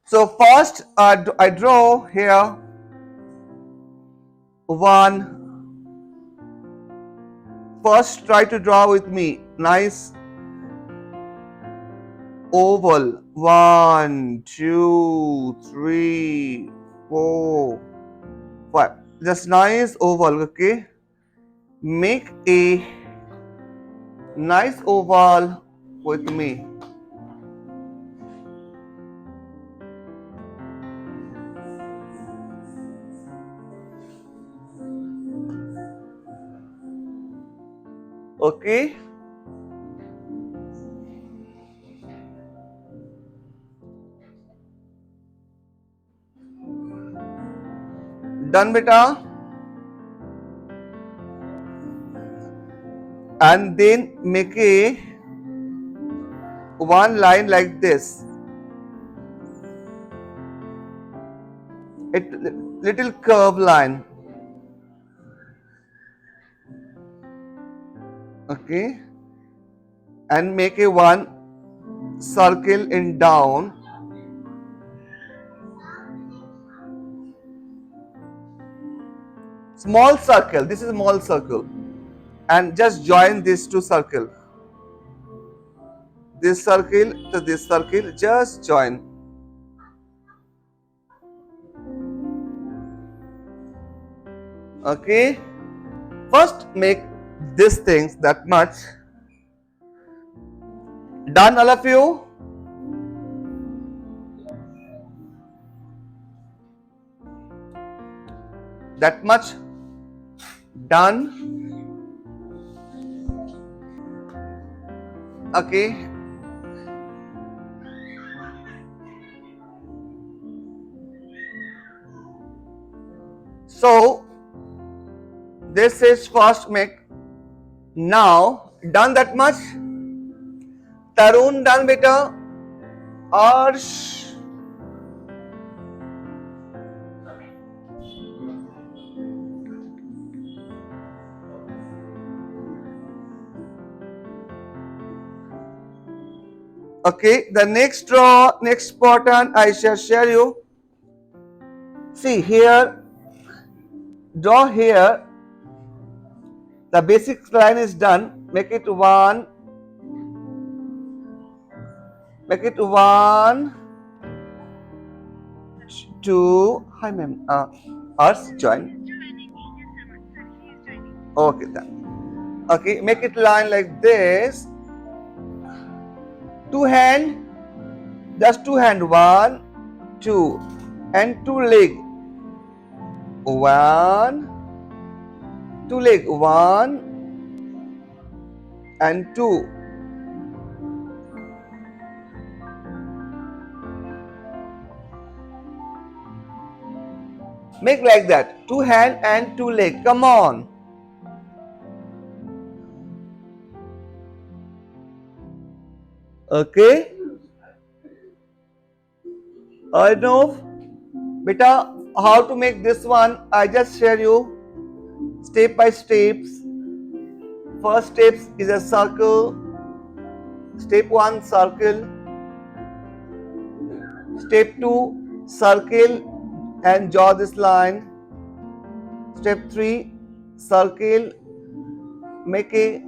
So first I draw here one. First try to draw with me. Nice oval. 1, 2, 3, 4, 5. Just nice oval, okay? Make a nice oval with me. Okay? Done, beta? And then make a one line like this. It little curve line. Okay? And make a one circle in down. Small circle. This is a small circle. And just join these two circles. This circle to this circle, just join. Okay? First make these things that much. Done, all of you? That much done. Okay. So this is first make. Now done that much. Tarun done, beta. Arsh. Okay, the next pattern I shall share you. See here, draw here. The basic line is done. Make it one. Make it 1, 2. Hi, ma'am. Us join. Okay, done. Okay, make it line like this. Two hand, just two hand. 1, 2, and two leg. 1, two leg. 1 and 2. Make like that. Two hand and two leg. Come on. Okay. I know. Beta, how to make this one? I just share you step by steps. First steps is a circle. Step 1, circle. Step 2, circle and draw this line. Step 3, circle, make a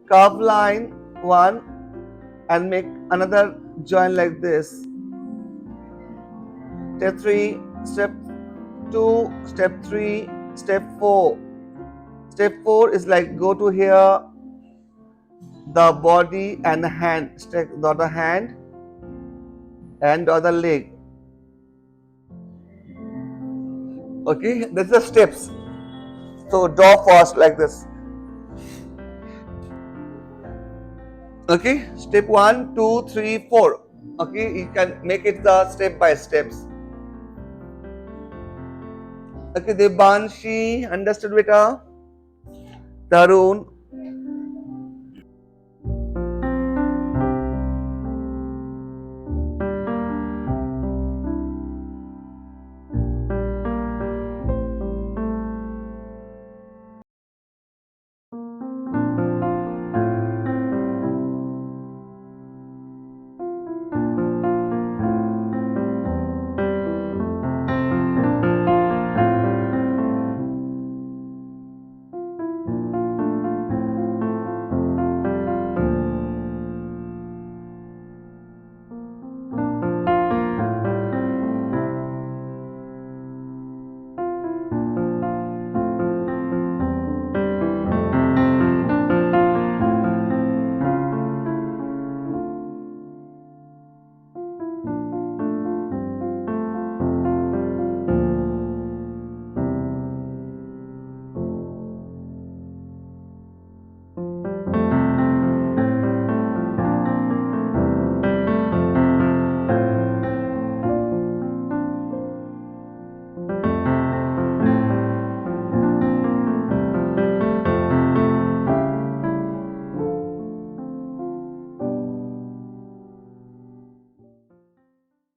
curved line 1 and make another join like this. Step 3, step 2, step 3, step 4. Step 4 is like go to here, the body and the hand. Step the other hand and the other leg. Okay, that's the steps. So draw first like this. Okay, step 1, 2, 3, 4. Okay, you can make it the step by steps. Okay, Devanshi, understood, beta? Tarun,